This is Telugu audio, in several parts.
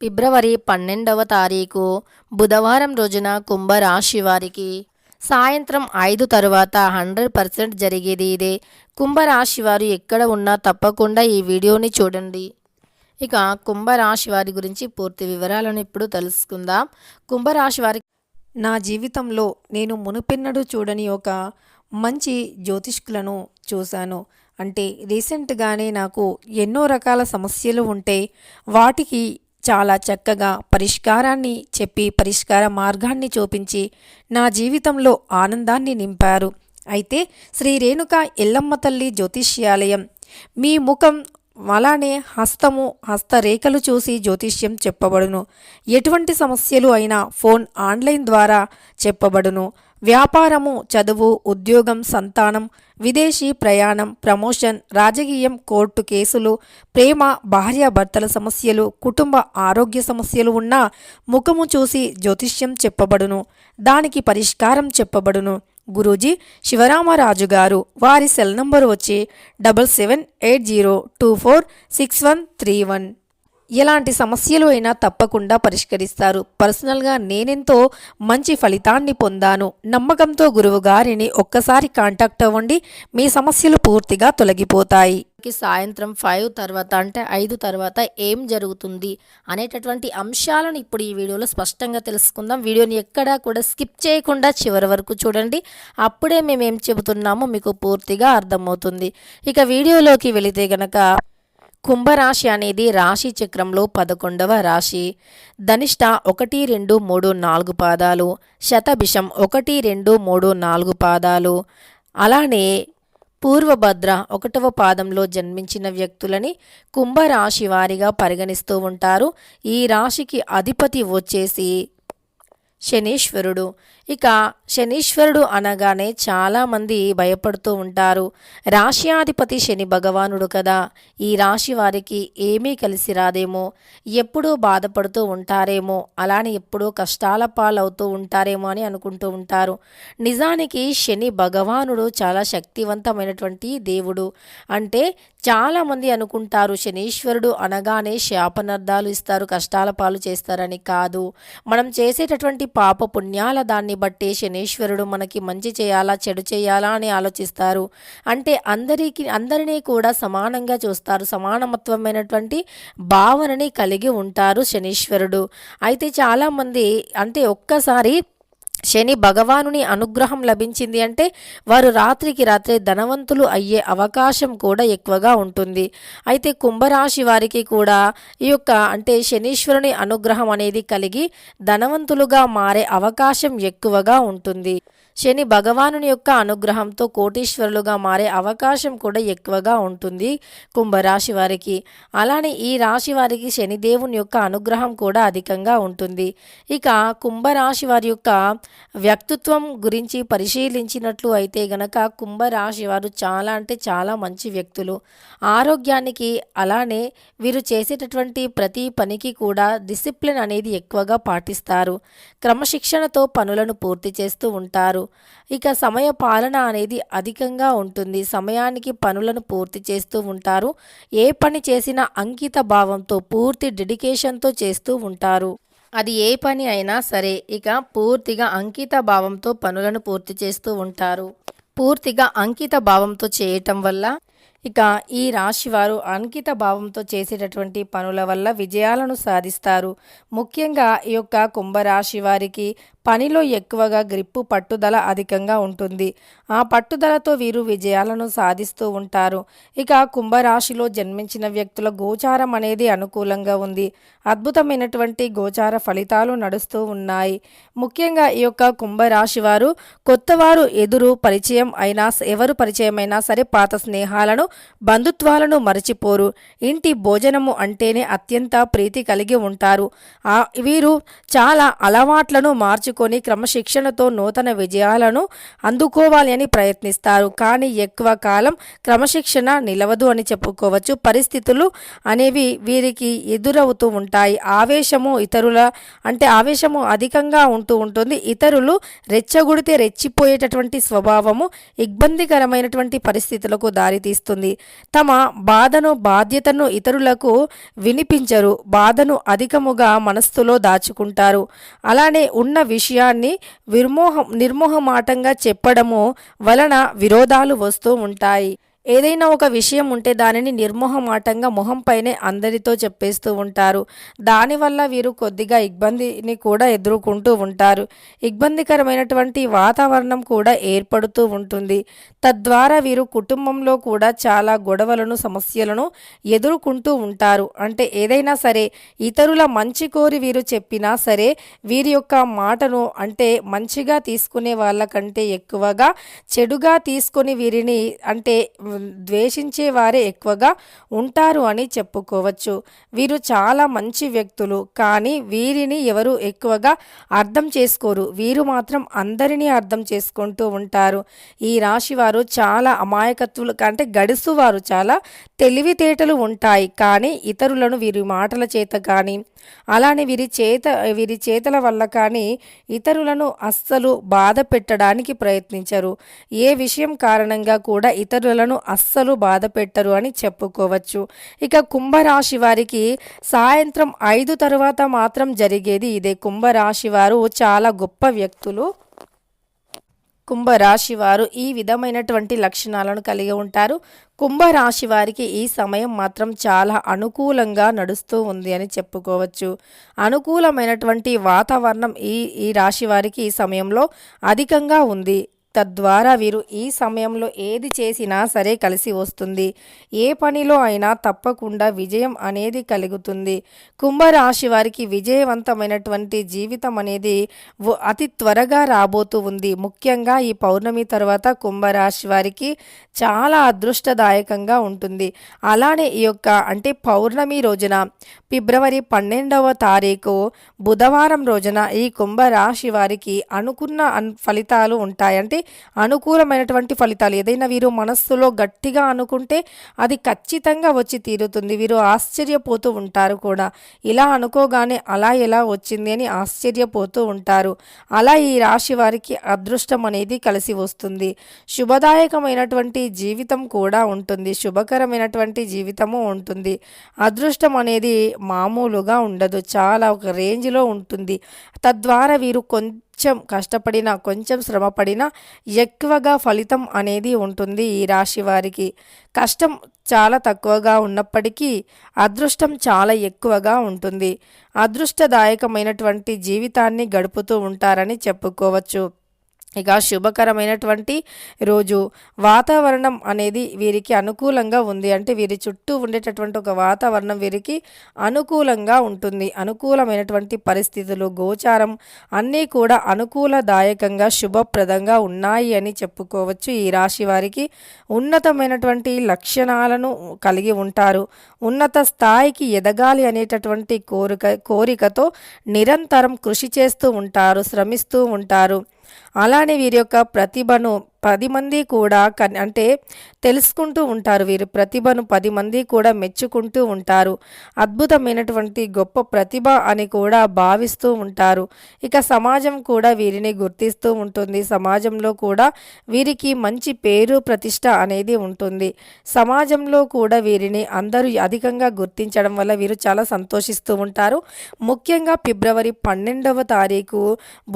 ఫిబ్రవరి 12వ తారీఖు బుధవారం రోజున కుంభరాశి వారికి సాయంత్రం 5 తరువాత 100% జరిగేది ఇదే. కుంభరాశి వారు ఎక్కడ ఉన్నా తప్పకుండా ఈ వీడియోని చూడండి. ఇక కుంభరాశి వారి గురించి పూర్తి వివరాలను ఇప్పుడు తెలుసుకుందాం. కుంభరాశి వారి నా జీవితంలో నేను మునుపెన్నడూ చూడని ఒక మంచి జ్యోతిష్కులను చూశాను. అంటే రీసెంట్గానే నాకు ఎన్నో రకాల సమస్యలు ఉంటే వాటికి చాలా చక్కగా పరిష్కారాన్ని చెప్పి పరిష్కార మార్గాన్ని చూపించి నా జీవితంలో ఆనందాన్ని నింపారు. అయితే శ్రీ రేణుక ఎల్లమ్మ తల్లి జ్యోతిష్యాలయం మీ ముఖం అలానే హస్తరేఖలు చూసి జ్యోతిష్యం చెప్పబడును. ఎటువంటి సమస్యలు అయినా ఫోన్ ఆన్లైన్ ద్వారా చెప్పబడును. వ్యాపారము, చదువు, ఉద్యోగం, సంతానం, విదేశీ ప్రయాణం, ప్రమోషన్, రాజకీయం, కోర్టు కేసులు, ప్రేమ, భార్యాభర్తల సమస్యలు, కుటుంబ ఆరోగ్య సమస్యలు ఉన్నా ముఖము చూసి జ్యోతిష్యం చెప్పబడును. దానికి పరిష్కారం చెప్పబడును. గురూజీ శివరామరాజు గారు. వారి సెల్ నంబరు వచ్చి 7780246131. ఎలాంటి సమస్యలు అయినా తప్పకుండా పరిష్కరిస్తారు. పర్సనల్గా నేనెంతో మంచి ఫలితాన్ని పొందాను. నమ్మకంతో గురువు గారిని ఒక్కసారి కాంటాక్ట్ అవ్వండి, మీ సమస్యలు పూర్తిగా తొలగిపోతాయి. సాయంత్రం 5 తర్వాత అంటే 5 తర్వాత ఏం జరుగుతుంది అనేటటువంటి అంశాలను ఇప్పుడు ఈ వీడియోలో స్పష్టంగా తెలుసుకుందాం. వీడియోని ఎక్కడా కూడా స్కిప్ చేయకుండా చివరి వరకు చూడండి. అప్పుడే మేము ఏం చెబుతున్నామో మీకు పూర్తిగా అర్థమవుతుంది. ఇక వీడియోలోకి వెళితే గనక కుంభరాశి అనేది రాశి చక్రంలో 11వ రాశి. ధనిష్ట 1, 2, 3, 4 పాదాలు, శతభిషం 1, 2, 3, 4 పాదాలు, అలానే పూర్వభద్ర 1వ పాదంలో జన్మించిన వ్యక్తులని కుంభరాశి వారిగా పరిగణిస్తూ ఉంటారు. ఈ రాశికి అధిపతి వచ్చేసి శనీశ్వరుడు. ఇక శనీశ్వరుడు అనగానే చాలామంది భయపడుతూ ఉంటారు. రాశ్యాధిపతి శని భగవానుడు కదా, ఈ రాశి వారికి ఏమీ కలిసి రాదేమో, ఎప్పుడూ బాధపడుతూ ఉంటారేమో, అలానే ఎప్పుడూ కష్టాల పాలవుతూ ఉంటారేమో అని అనుకుంటూ ఉంటారు. నిజానికి శని భగవానుడు చాలా శక్తివంతమైనటువంటి దేవుడు. అంటే చాలామంది అనుకుంటారు శనీశ్వరుడు అనగానే శాపనర్థాలు ఇస్తారు, కష్టాల పాలు చేస్తారని. కాదు, మనం చేసేటటువంటి పాప పుణ్యాల దాన్ని బట్టి శనీశ్వరుడు మనకి మంచి చేయాలా చెడు చేయాలా అని ఆలోచిస్తారు. అంటే అందరినీ కూడా సమానంగా చూస్తారు, సమానమత్వమైనటువంటి భావనని కలిగి ఉంటారు శనీశ్వరుడు. అయితే చాలామంది అంటే ఒక్కసారి శని భగవానుని అనుగ్రహం లభించింది అంటే వారు రాత్రికి రాత్రే ధనవంతులు అయ్యే అవకాశం కూడా ఎక్కువగా ఉంటుంది. అయితే కుంభరాశి వారికి కూడా ఈ యొక్క అంటే శనీశ్వరుని అనుగ్రహం అనేది కలిగి ధనవంతులుగా మారే అవకాశం ఎక్కువగా ఉంటుంది. శని భగవానుని యొక్క అనుగ్రహంతో కోటీశ్వరులుగా మారే అవకాశం కూడా ఎక్కువగా ఉంటుంది కుంభరాశి వారికి. అలానే ఈ రాశి వారికి శనిదేవుని యొక్క అనుగ్రహం కూడా అధికంగా ఉంటుంది. ఇక కుంభరాశి వారి యొక్క వ్యక్తిత్వం గురించి పరిశీలించినట్లు అయితే గనక కుంభరాశి వారు చాలా అంటే చాలా మంచి వ్యక్తులు. ఆరోగ్యానికి అలానే వీరు చేసేటటువంటి ప్రతి పనికి కూడా డిసిప్లిన్ అనేది ఎక్కువగా పాటిస్తారు. క్రమశిక్షణతో పనులను పూర్తి చేస్తూ ఉంటారు. ఇక సమయ పాలన అనేది అధికంగా ఉంటుంది. సమయానికి పనులను పూర్తి చేస్తూ ఉంటారు. ఏ పని చేసినా అంకిత భావంతో పూర్తి డెడికేషన్తో చేస్తూ ఉంటారు. అది ఏ పని అయినా సరే ఇక పూర్తిగా అంకిత భావంతో పనులను పూర్తి చేస్తూ ఉంటారు. పూర్తిగా అంకిత భావంతో చేయటం వల్ల ఇక ఈ రాశివారు అంకిత భావంతో చేసేటటువంటి పనుల వల్ల విజయాలను సాధిస్తారు. ముఖ్యంగా ఈ యొక్క కుంభరాశి వారికి పనిలో ఎక్కువగా గ్రిప్పు పట్టుదల అధికంగా ఉంటుంది. ఆ పట్టుదలతో వీరు విజయాలను సాధిస్తూ ఉంటారు. ఇక కుంభరాశిలో జన్మించిన వ్యక్తుల గోచారం అనేది అనుకూలంగా ఉంది. అద్భుతమైనటువంటి గోచార ఫలితాలు నడుస్తూ ఉన్నాయి. ముఖ్యంగా ఈ యొక్క కుంభరాశి వారు కొత్తవారు ఎవరు పరిచయం అయినా సరే పాత స్నేహాలను బంధుత్వాలను మరచిపోరు. ఇంటి భోజనము అంటేనే అత్యంత ప్రీతి కలిగి ఉంటారు. వీరు చాలా అలవాట్లను మార్చుకుంటారు. మార్చుకొని క్రమశిక్షణతో నూతన విజయాలను అందుకోవాలి అని ప్రయత్నిస్తారు. కానీ ఎక్కువ కాలం క్రమశిక్షణ నిలవదు అని చెప్పుకోవచ్చు. పరిస్థితులు అనేవి వీరికి ఎదురవుతూ ఉంటాయి. ఆవేశము అధికంగా ఉంటుంది. ఇతరులు రెచ్చగొడితే రెచ్చిపోయేటటువంటి స్వభావము ఇబ్బందికరమైనటువంటి పరిస్థితులకు దారితీస్తుంది. తమ బాధ్యతను ఇతరులకు వినిపించరు. బాధను అధికముగా మనస్సులో దాచుకుంటారు. అలానే ఉన్న విషయాన్ని నిర్మోహమాటంగా చెప్పడము వలన విరోధాలు వస్తూ ఉంటాయి. ఏదైనా ఒక విషయం ఉంటే దానిని నిర్మోహమాటంగా మొహంపైనే అందరితో చెప్పేస్తూ ఉంటారు. దానివల్ల వీరు కొద్దిగా ఇబ్బందిని కూడా ఎదుర్కొంటూ ఉంటారు. ఇబ్బందికరమైనటువంటి వాతావరణం కూడా ఏర్పడుతూ ఉంటుంది. తద్వారా వీరు కుటుంబంలో కూడా చాలా గొడవలను, సమస్యలను ఎదుర్కొంటూ ఉంటారు. అంటే ఏదైనా సరే ఇతరుల మంచి కోరి వీరు చెప్పినా సరే వీరి యొక్క మాటను అంటే మంచిగా తీసుకునే వాళ్ళకంటే ఎక్కువగా చెడుగా తీసుకొని వీరిని అంటే ద్వేషించే వారే ఎక్కువగా ఉంటారు అని చెప్పుకోవచ్చు. వీరు చాలా మంచి వ్యక్తులు, కానీ వీరిని ఎవరు ఎక్కువగా అర్థం చేసుకోరు. వీరు మాత్రం అందరినీ అర్థం చేసుకుంటూ ఉంటారు. ఈ రాశి వారు చాలా అమాయకత్వులు అంటే గడుసువారు, చాలా తెలివితేటలు ఉంటాయి. కానీ ఇతరులను వీరి మాటల చేత కానీ అలానే వీరి చేతల వల్ల కానీ ఇతరులను అస్సలు బాధ పెట్టడానికి ప్రయత్నించరు. ఏ విషయం కారణంగా కూడా ఇతరులను అస్సలు బాధ పెట్టరు అని చెప్పుకోవచ్చు. ఇక కుంభరాశి వారికి సాయంత్రం 5 తర్వాత మాత్రం జరిగేది ఇదే. కుంభరాశి వారు చాలా గొప్ప వ్యక్తులు. కుంభరాశి వారు ఈ విధమైనటువంటి లక్షణాలను కలిగి ఉంటారు. కుంభరాశి వారికి ఈ సమయం మాత్రం చాలా అనుకూలంగా నడుస్తూ ఉంది అని చెప్పుకోవచ్చు. అనుకూలమైనటువంటి వాతావరణం ఈ రాశి వారికి ఈ సమయంలో అధికంగా ఉంది. తద్వారా వీరు ఈ సమయంలో ఏది చేసినా సరే కలిసి వస్తుంది. ఏ పనిలో అయినా తప్పకుండా విజయం అనేది కలుగుతుంది. కుంభరాశి వారికి విజయవంతమైనటువంటి జీవితం అనేది అతి త్వరగా రాబోతూ ఉంది. ముఖ్యంగా ఈ పౌర్ణమి తర్వాత కుంభరాశి వారికి చాలా అదృష్టదాయకంగా ఉంటుంది. అలానే ఈ యొక్క అంటే పౌర్ణమి రోజున ఫిబ్రవరి 12వ తారీఖు బుధవారం రోజున ఈ కుంభరాశి వారికి అనుకున్న ఫలితాలు ఉంటాయి. అంటే అనుకూలమైనటువంటి ఫలితాలు ఏదైనా వీరు మనస్సులో గట్టిగా అనుకుంటే అది ఖచ్చితంగా వచ్చి తీరుతుంది. వీరు ఆశ్చర్యపోతూ ఉంటారు కూడా. ఇలా అనుకోగానే అలా ఎలా వచ్చింది అని ఆశ్చర్యపోతూ ఉంటారు. అలా ఈ రాశి వారికి అదృష్టం అనేది కలిసి వస్తుంది. శుభదాయకమైనటువంటి జీవితం కూడా ఉంటుంది. శుభకరమైనటువంటి జీవితము ఉంటుంది. అదృష్టం అనేది మామూలుగా ఉండదు, చాలా ఒక రేంజ్లో ఉంటుంది. తద్వారా వీరు కొంచెం కష్టపడినా, కొంచెం శ్రమపడినా ఎక్కువగా ఫలితం అనేది ఉంటుంది. ఈ రాశి వారికి కష్టం చాలా తక్కువగా ఉన్నప్పటికీ అదృష్టం చాలా ఎక్కువగా ఉంటుంది. అదృష్టదాయకమైనటువంటి జీవితాన్ని గడుపుతూ ఉంటారని చెప్పుకోవచ్చు. ఇక శుభకరమైనటువంటి రోజు. వాతావరణం అనేది వీరికి అనుకూలంగా ఉంది. అంటే వీరి చుట్టూ ఉండేటటువంటి ఒక వాతావరణం వీరికి అనుకూలంగా ఉంటుంది. అనుకూలమైనటువంటి పరిస్థితులు, గోచారం అన్నీ కూడా అనుకూలదాయకంగా శుభప్రదంగా ఉన్నాయి అని చెప్పుకోవచ్చు. ఈ రాశి వారికి ఉన్నతమైనటువంటి లక్షణాలను కలిగి ఉంటారు. ఉన్నత స్థాయికి ఎదగాలి అనేటటువంటి కోరికతో నిరంతరం కృషి చేస్తూ ఉంటారు, శ్రమిస్తూ ఉంటారు. అలానే వీరి యొక్క ప్రతిభను 10 మంది కూడా అంటే తెలుసుకుంటూ ఉంటారు. వీరి ప్రతిభను 10 మంది కూడా మెచ్చుకుంటూ ఉంటారు. అద్భుతమైనటువంటి గొప్ప ప్రతిభ అని కూడా భావిస్తూ ఉంటారు. ఇక సమాజం కూడా వీరిని గుర్తిస్తూ ఉంటుంది. సమాజంలో కూడా వీరికి మంచి పేరు, ప్రతిష్ట అనేది ఉంటుంది. సమాజంలో కూడా వీరిని అందరూ అధికంగా గుర్తించడం వల్ల వీరు చాలా సంతోషిస్తూ ఉంటారు. ముఖ్యంగా ఫిబ్రవరి 12వ తారీఖు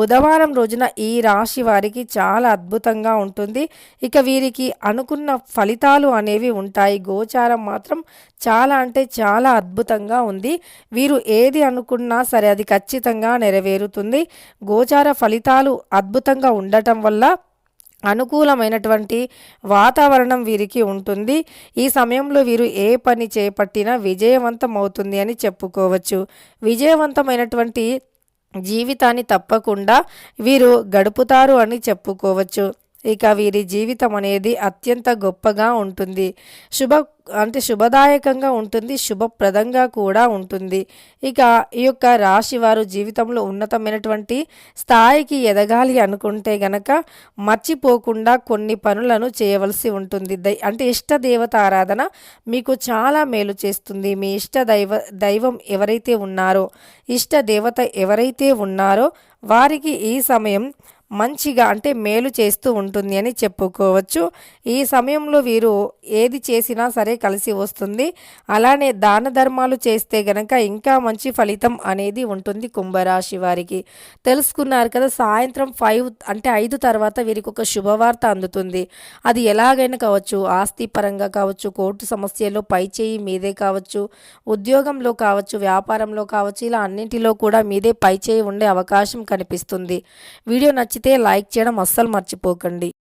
బుధవారం రోజున ఈ రాశి వారికి చాలా అద్భుతంగా ఉంటుంది. ఇక వీరికి అనుకున్న ఫలితాలు అనేవి ఉంటాయి. గోచారం మాత్రం చాలా అంటే చాలా అద్భుతంగా ఉంది. వీరు ఏది అనుకున్నా సరే అది ఖచ్చితంగా నెరవేరుతుంది. గోచార ఫలితాలు అద్భుతంగా ఉండటం వల్ల అనుకూలమైనటువంటి వాతావరణం వీరికి ఉంటుంది. ఈ సమయంలో వీరు ఏ పని చేపట్టినా విజయవంతం అవుతుంది అని చెప్పుకోవచ్చు. విజయవంతమైనటువంటి జీవితాన్ని తప్పకుండా వీరు గడుపుతారు అని చెప్పుకోవచ్చు. ఇక వీరి జీవితం అనేది అత్యంత గొప్పగా ఉంటుంది. శుభదాయకంగా ఉంటుంది, శుభప్రదంగా కూడా ఉంటుంది. ఇక ఈ యొక్క రాశి వారు జీవితంలో ఉన్నతమైనటువంటి స్థాయికి ఎదగాలి అనుకుంటే గనక మర్చిపోకుండా కొన్ని పనులను చేయవలసి ఉంటుంది. ఇష్ట దేవత ఆరాధన మీకు చాలా మేలు చేస్తుంది. మీ దైవం ఎవరైతే ఉన్నారో, ఇష్ట దేవత ఎవరైతే ఉన్నారో వారికి ఈ సమయం మంచిగా మేలు చేస్తూ ఉంటుంది అని చెప్పుకోవచ్చు. ఈ సమయంలో వీరు ఏది చేసినా సరే కలిసి వస్తుంది. అలానే దాన ధర్మాలు చేస్తే గనక ఇంకా మంచి ఫలితం అనేది ఉంటుంది కుంభరాశి వారికి. తెలుసుకున్నారు కదా, సాయంత్రం 5 తర్వాత వీరికి ఒక శుభవార్త అందుతుంది. అది ఎలాగైనా కావచ్చు, ఆస్తి పరంగా కావచ్చు, కోర్టు సమస్యలో పై చేయి మీదే కావచ్చు, ఉద్యోగంలో కావచ్చు, వ్యాపారంలో కావచ్చు, ఇలా అన్నింటిలో కూడా మీదే పై చేయి ఉండే అవకాశం కనిపిస్తుంది. వీడియో నచ్చితే లైక్ చేయడం అస్సలు మర్చిపోకండి.